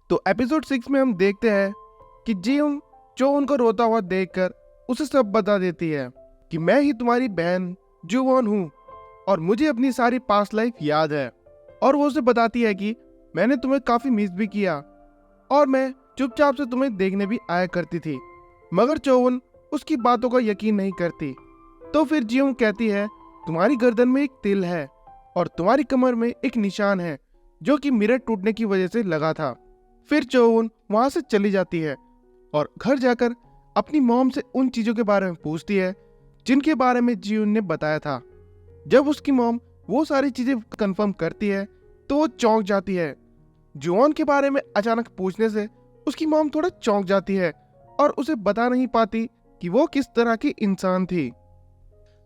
तो एपिसोड 6 में हम देखते हैं कि जियोंग चोवोन को रोता हुआ देखकर उसे सब बता देती है कि मैं ही तुम्हारी बहन जुवोन हूँ और मुझे अपनी सारी पास्ट लाइफ याद है। और वो उसे बताती है कि मैंने तुम्हें काफी मिस भी किया और मैं चुपचाप से तुम्हें देखने भी आया करती थी, मगर चोवोन उसकी बातों का यकीन नहीं करती। तो फिर जियोंग कहती है तुम्हारी गर्दन में एक तिल है और तुम्हारी कमर में एक निशान है जो कि मिरर टूटने की वजह से लगा था। फिर चोवोन वहां से चली जाती है और घर जाकर अपनी मॉम से उन चीजों के बारे में पूछती है जिनके बारे में जियोंग ने बताया था। जब उसकी मॉम वो सारी चीजें कंफर्म करती है तो वो चौंक जाती है। जुवोन के बारे में अचानक पूछने से उसकी मॉम थोड़ा चौंक जाती है और उसे बता नहीं पाती कि वो किस तरह की इंसान थी।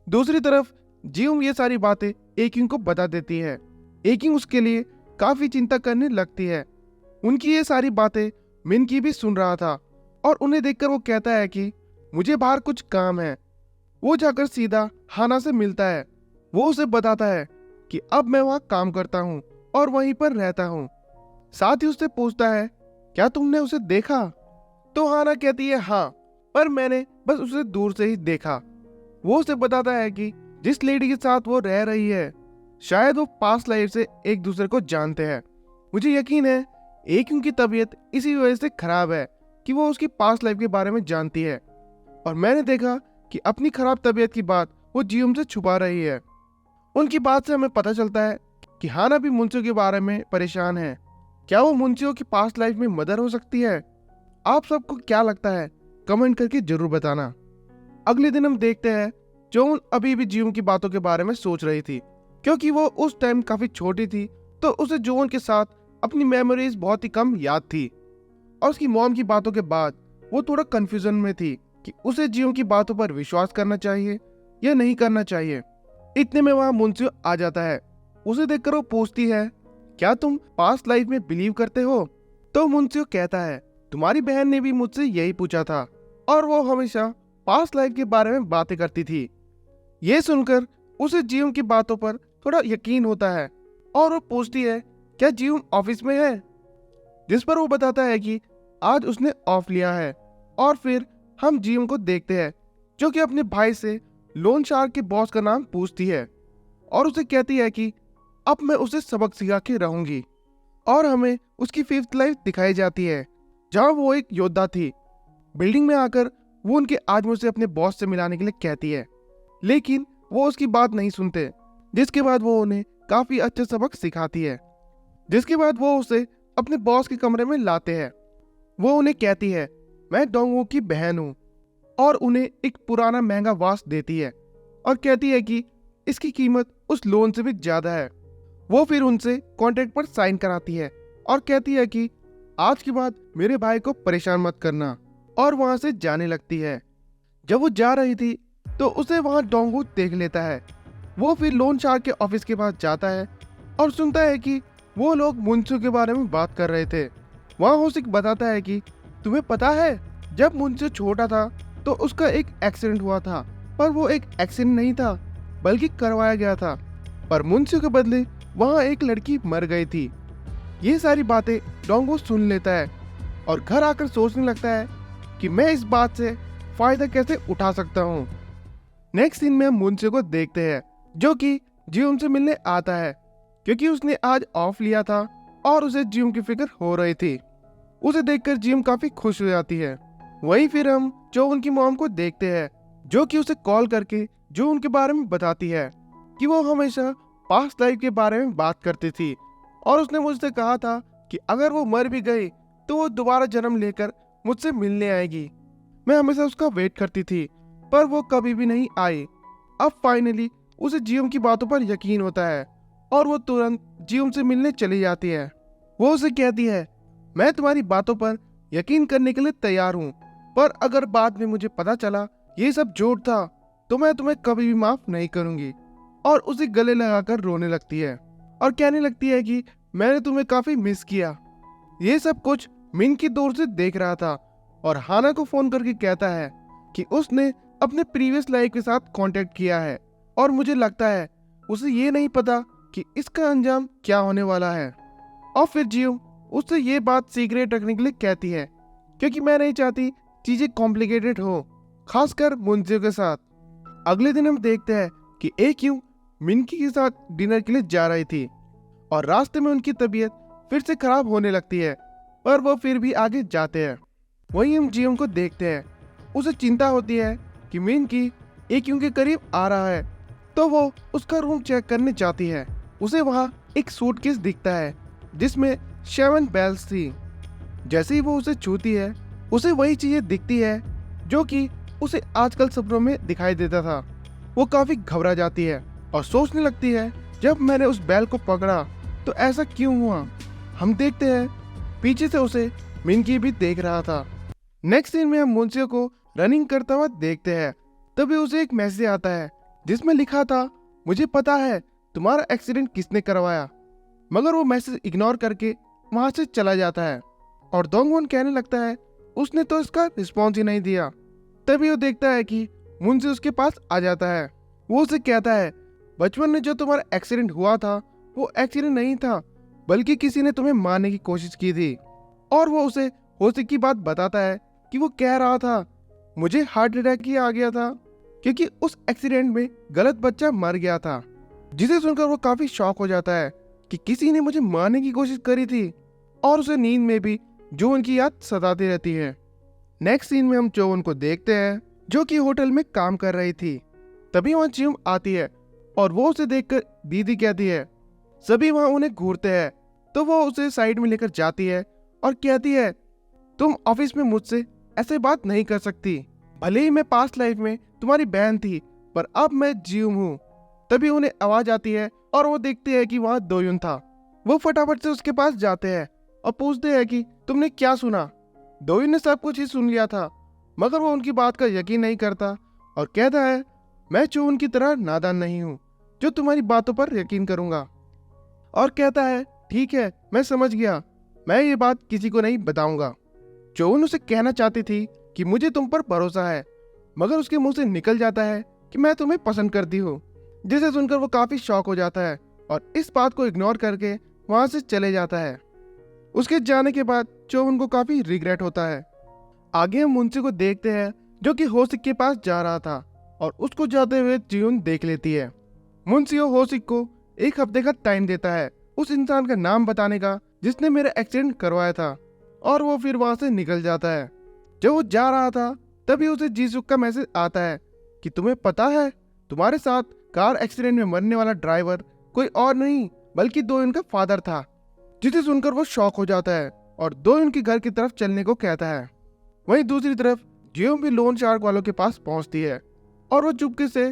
दूसरी तरफ जियोंग ये सारी बातें एकिंग को बता देती है। एकिंग उसके लिए काफी चिंता करने लगती है। उनकी ये सारी बातें मिनकी भी सुन रहा था और उन्हें देखकर वो कहता है कि मुझे बाहर कुछ काम है। वो जाकर सीधा हाना से मिलता है। वो उसे बताता है कि अब मैं वहां काम करता हूँ और वहीं पर रहता हूँ। साथ ही उससे पूछता है क्या तुमने उसे देखा? तो हाना कहती है हाँ, पर मैंने बस उसे दूर से ही देखा। वो उसे बताता है कि जिस लेडी के साथ वो रह रही है शायद वो पास्ट लाइफ से एक दूसरे को जानते हैं। मुझे यकीन है एक उनकी तबीयत इसी वजह से खराब है कि वो उसकी पास्ट लाइफ के बारे में जानती है और मैंने देखा कि अपनी खराब तबीयत की बात वो जियोंग से छुपा रही है। उनकी बात से हमें पता चलता है कि हाना भी मुंशियो के बारे में परेशान है। क्या वो मुंशियो की पास्ट लाइफ में मदर हो सकती है? आप सबको क्या लगता है कमेंट करके जरूर बताना। अगले दिन हम देखते हैं चोवोन अभी भी जियोंग की बातों के बारे में सोच रही थी क्योंकि वो उस टाइम काफी छोटी थी तो उसे जुवोन के साथ अपनी मेमोरीज बहुत ही कम याद थी और उसकी मॉम की बातों के बाद वो थोड़ा कंफ्यूजन में थी कि उसे जियोंग की बातों पर विश्वास करना चाहिए या नहीं करना चाहिए। इतने में वहां मुंशियो आ जाता है। उसे देखकर वो पूछती है क्या तुम पास्ट लाइफ में बिलीव करते हो? तो मुंशियो कहता है तुम्हारी बहन ने भी मुझसे यही पूछा था और वो हमेशा पास्ट लाइफ के बारे में बातें करती थी। ये सुनकर उसे जियोंग की बातों पर थोड़ा यकीन होता है और वो पूछती है क्या जियोंग ऑफिस में है? जिस पर वो बताता है कि आज उसने ऑफ लिया है। और फिर हम जियोंग को देखते हैं जो कि अपने भाई से लोन शार्क के बॉस का नाम पूछती है और उसे कहती है कि अब मैं उसे सबक सिखा के रहूंगी। और हमें उसकी 5th लाइफ दिखाई जाती है जहां वो एक योद्धा थी। बिल्डिंग में आकर वो उनके आदमियों से अपने बॉस से मिलाने के लिए कहती है लेकिन वो उसकी बात नहीं सुनते, जिसके बाद वो उन्हें काफी अच्छे सबक सिखाती है। जिसके बाद वो उसे अपने बॉस के कमरे में लाते हैं। वो उन्हें कहती है मैं डोंगवू की बहन हूँ और उन्हें एक पुराना महंगा वाच देती है और कहती है कि इसकी कीमत उस लोन से भी ज्यादा है। वो फिर उनसे कॉन्ट्रैक्ट पर साइन कराती है और कहती है कि आज के बाद मेरे भाई को परेशान मत करना और वहां से जाने लगती है। जब वो जा रही थी तो उसे वहां डोंगवू देख लेता है। वो फिर लोन शार्क के ऑफिस के पास जाता है और सुनता है कि वो लोग मुंशियो के बारे में बात कर रहे थे। वहां होसिक बताता है कि तुम्हें पता है जब मुंशियो छोटा था तो उसका एक एक्सीडेंट हुआ था, पर वो एक एक्सीडेंट नहीं था बल्कि करवाया गया था, पर मुंशियो के बदले वहां एक लड़की मर गई थी। ये सारी बातें डोंगवू सुन लेता है और घर आकर सोचने लगता है कि मैं इस बात से फायदा कैसे उठा सकता हूँ। नेक्स्ट सीन में हम मुंशियो को देखते हैं जो कि जियोंग से मिलने आता है क्योंकि उसने आज ऑफ लिया था और उसे जियोंग की फिक्र हो रही थी। उसे देखकर जियोंग काफी खुश हो जाती है। वहीं फिर हम चोवोन की मॉम को देखते हैं जो कि उसे कॉल करके जो उनके बारे में बताती है कि वो हमेशा पास्ट लाइफ के बारे में बात करती थी और उसने मुझसे कहा था कि अगर वो मर भी गई तो वो दोबारा जन्म लेकर मुझसे मिलने आएगी। मैं हमेशा उसका वेट करती थी पर वो कभी भी नहीं आई। अब फाइनली उसे जियोंग की बातों पर यकीन होता है और वो तुरंत जियोंग से मिलने चली जाती है। वो उसे कहती है मैं तुम्हारी बातों पर यकीन करने के लिए तैयार हूँ, पर अगर बाद में मुझे पता चला ये सब झूठ था तो मैं तुम्हें कभी भी माफ नहीं करूंगी। और उसे गले लगाकर रोने लगती है और कहने लगती है कि मैंने तुम्हें काफी मिस किया। ये सब कुछ मिन की दूर से देख रहा था और हाना को फोन करके कहता है कि उसने अपने प्रीवियस लाइफ के साथ कांटेक्ट किया है और मुझे लगता है उसे ये नहीं पता कि इसका अंजाम क्या होने वाला है। और फिर जियोंग उससे ये बात सीक्रेट रखने के लिए कहती है, क्योंकि मैं नहीं चाहती चीजें कॉम्प्लिकेटेड हो, खासकर मुंजियो के साथ। अगले दिन हम देखते हैं कि एक्यू मिनकी के साथ डिनर के लिए जा रही थी और रास्ते में उनकी तबीयत फिर से खराब होने लगती है, पर वो फिर भी आगे जाते हैं। वहीं हम जीएम को देखते हैं, उसे चिंता होती है कि मिनकी एक्यू के करीब आ रहा है, तो वो उसका रूम चेक करने जाती है। उसे वहां एक सूटकेस दिखता है जिसमें 7 बेल्स थी। जैसे ही वो उसे छूती है, उसे वही चीजें दिखती है जो कि उसे आजकल सपनों में दिखाई देता था। वो काफी घबरा जाती है और सोचने लगती है, जब मैंने उस बैल को पकड़ा तो ऐसा क्यों हुआ। हम देखते हैं पीछे से उसे मिनकी भी देख रहा था। नेक्स्ट सीन में हम मुंशियो को रनिंग करता हुआ देखते हैं। तभी उसे एक मैसेज आता है जिसमें लिखा था, मुझे पता है तुम्हारा एक्सीडेंट किसने करवाया। मगर वो मैसेज इग्नोर करके वहां से चला जाता है और दोंगवॉन कहने लगता है, उसने तो इसका रिस्पॉन्स ही नहीं दिया। तभी वो देखता है कि मुंशियो उसके पास आ जाता है। वो उसे कहता है, बचपन में जो तुम्हारा एक्सीडेंट हुआ था वो एक्सीडेंट नहीं था, बल्कि किसी ने तुम्हें मारने की कोशिश की थी। और वो उसे होशिक की बात बताता है कि वो कह रहा था, मुझे हार्ट अटैक ही आ गया था क्योंकि उस एक्सीडेंट में गलत बच्चा मर गया था। जिसे सुनकर वो काफी शॉक हो जाता है कि किसी ने मुझे मारने की कोशिश करी थी, और उसे नींद में भी जो उनकी याद सताती रहती है। नेक्स्ट सीन में हम चोवन को देखते हैं जो कि होटल में काम कर रही थी। तभी वहां चिम आती है और वो उसे देखकर दीदी कहती है। सभी वहां उन्हें घूरते हैं, तो वो उसे साइड में लेकर जाती है और कहती है, तुम ऑफिस में मुझसे ऐसे बात नहीं कर सकती। भले ही मैं पास्ट लाइफ में तुम्हारी बहन थी, पर अब मैं जियूम हूँ। तभी उन्हें आवाज आती है और वो देखते हैं कि वहां दोयुन था। वो फटाफट से उसके पास जाते हैं और पूछते हैं कि तुमने क्या सुना। दोयुन ने सब कुछ ही सुन लिया था, मगर वो उनकी बात का यकीन नहीं करता और कहता है, मैं चोवन की तरह नादान नहीं हूँ जो तुम्हारी बातों पर यकीन करूंगा। और कहता है, ठीक है, मैं समझ गया, मैं ये बात किसी को नहीं बताऊंगा। चोवन उसे कहना चाहती थी कि मुझे तुम पर भरोसा है, मगर उसके मुंह से निकल जाता है कि मैं तुम्हें पसंद करती हूँ। जिसे सुनकर वो काफी शॉक हो जाता है और इस बात को इग्नोर करके वहां से चले जाता है। उसके जाने के बाद चोवन को काफी रिग्रेट होता है। आगे हम मुंशी को देखते हैं जो कि होशिक के पास जा रहा था और उसको जाते हुए जियून देख लेती है। मुंशियो होशिक को 1 हफ्ते का टाइम देता है उस इंसान का नाम बताने का जिसने मेरा एक्सीडेंट करवाया था, और वो फिर वहां से निकल जाता है। जब वो जा रहा था तभी उसे जीसुक का मैसेज आता है कि तुम्हें पता है, तुम्हारे साथ कार एक्सीडेंट में मरने वाला ड्राइवर कोई और नहीं बल्कि दोयुन का फादर था। जिसे सुनकर वो शॉक हो जाता है और दोयुन के घर की तरफ चलने को कहता है। वहीं दूसरी तरफ जियो भी लोन शार्क वालों के पास पहुंचती है और वो चुपके से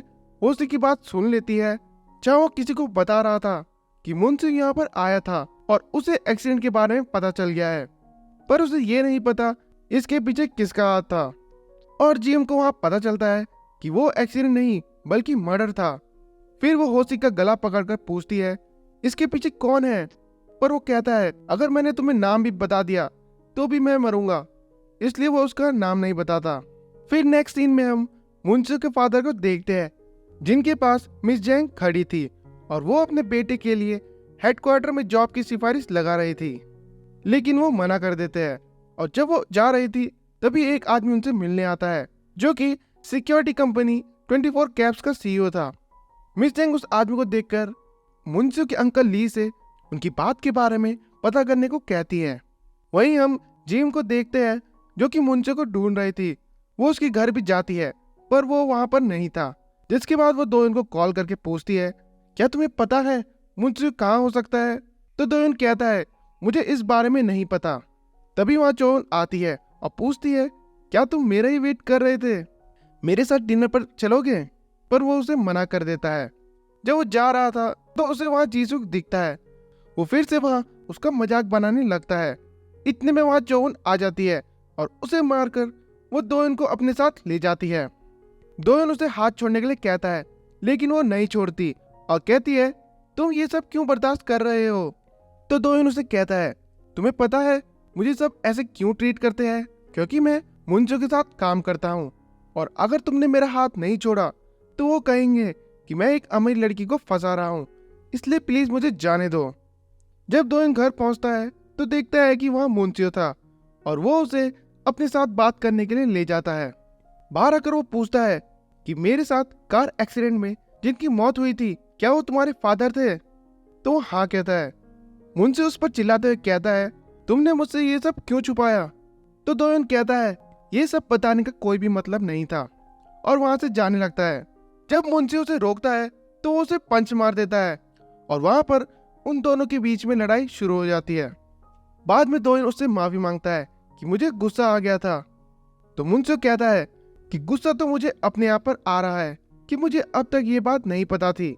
होशिक की बात सुन लेती है, जहाँ वो किसी को बता रहा था कि मुंशी यहाँ पर आया था और उसे एक्सीडेंट के बारे में पता चल गया है, पर उसे ये नहीं पता इसके पीछे किसका हाथ था। और जीएम को वहां पता चलता है कि वो एक्सीडेंट नहीं बल्कि मर्डर था। फिर वो होशिक का गला पकड़कर पूछती है, इसके पीछे कौन है। पर वो कहता है, अगर मैंने तुम्हें नाम भी बता दिया तो भी मैं मरूंगा, इसलिए वो उसका नाम नहीं बताता। फिर नेक्स्ट सीन में हम मुंशी के फादर को देखते हैं जिनके पास मिस जैंग खड़ी थी और वो अपने बेटे के लिए हेडक्वार्टर में जॉब की सिफारिश लगा रही थी, लेकिन वो मना कर देते हैं। और जब वो जा रही थी तभी एक आदमी उनसे मिलने आता है जो कि सिक्योरिटी कंपनी 24 कैब्स का सीईओ था। मिस जैंग उस आदमी को देखकर मुंशियो के अंकल ली से उनकी बात के बारे में पता करने को कहती है। वहीं हम जिम को देखते हैं जो कि मुंशियो को ढूंढ रही थी। वो उसके घर भी जाती है पर वो वहां पर नहीं था, जिसके बाद वो दोयुन को कॉल करके पूछती है, क्या तुम्हें पता है मुंशियो कहाँ हो सकता है। तो दोयुन कहता है, मुझे इस बारे में नहीं पता। तभी वहां चोन आती है और पूछती है, क्या तुम मेरा ही वेट कर रहे थे, मेरे साथ डिनर पर चलोगे। पर वो उसे मना कर देता है। जब वो जा रहा था तो उसे वहां जीसुक दिखता है। वो फिर से वहां उसका मजाक बनाने लगता है। इतने में वहां चोन आ जाती है और उसे मारकर वो दोयुन को अपने साथ ले जाती है। दोयुन उसे हाथ छोड़ने के लिए कहता है, लेकिन वो नहीं छोड़ती और कहती है, तुम ये सब क्यों बर्दाश्त कर रहे हो। तो दोयुन उसे कहता है, तुम्हें पता है मुझे सब ऐसे क्यों ट्रीट करते हैं, क्योंकि मैं मुंशियो के साथ काम करता हूँ, और अगर तुमने मेरा हाथ नहीं छोड़ा तो वो कहेंगे कि मैं एक अमीर लड़की को फंसा रहा हूँ, इसलिए प्लीज मुझे जाने दो। जब दोयुन घर पहुंचता है तो देखता है कि वहाँ मुंशियो था और वो उसे अपने साथ बात करने के लिए ले जाता है। बाहर आकर वो पूछता है कि मेरे साथ कार एक्सीडेंट में जिनकी मौत हुई थी, क्या वो तुम्हारे फादर थे? तो वो हाँ कहता है। मुंशियो उस पर चिल्लाते हुए कहता है, तुमने मुझसे ये सब क्यों छुपाया? तो दोयोन कहता है, ये सब बताने का कोई भी मतलब नहीं था, और वहां से जाने लगता है। जब मुंशियो उसे रोकता है तो वो उसे पंच मार देता है और वहां पर उन दोनों के बीच में लड़ाई शुरू हो जाती है। बाद में दोयोन उससे माफी मांगता है कि मुझे गुस्सा आ गया था। तो मुंशियो कहता है कि गुस्सा तो मुझे अपने आप पर आ रहा है कि मुझे अब तक ये बात नहीं पता थी।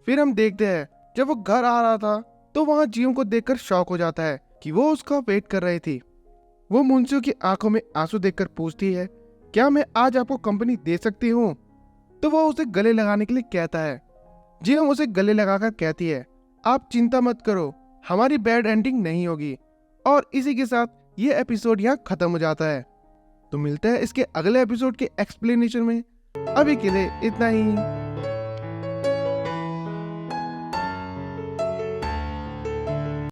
फिर हम देखते हैं जब वो घर आ रहा था तो वहां जियोंग को देखकर शॉक हो जाता है कि वो उसका वेट कर रही थी। वो मुंशियो की आंखों में आंसू देखकर पूछती है, क्या मैं आज आपको कंपनी दे सकती हूँ? तो वो उसे गले लगाने के लिए कहता है। जियोंग उसे गले लगाकर कहती है, आप चिंता मत करो, हमारी बैड एंडिंग नहीं होगी। और इसी के साथ ये एपिसोड यहाँ खत्म हो जाता है। तो मिलते हैं इसके अगले एपिसोड के एक्सप्लेनेशन में। अभी के लिए इतना ही।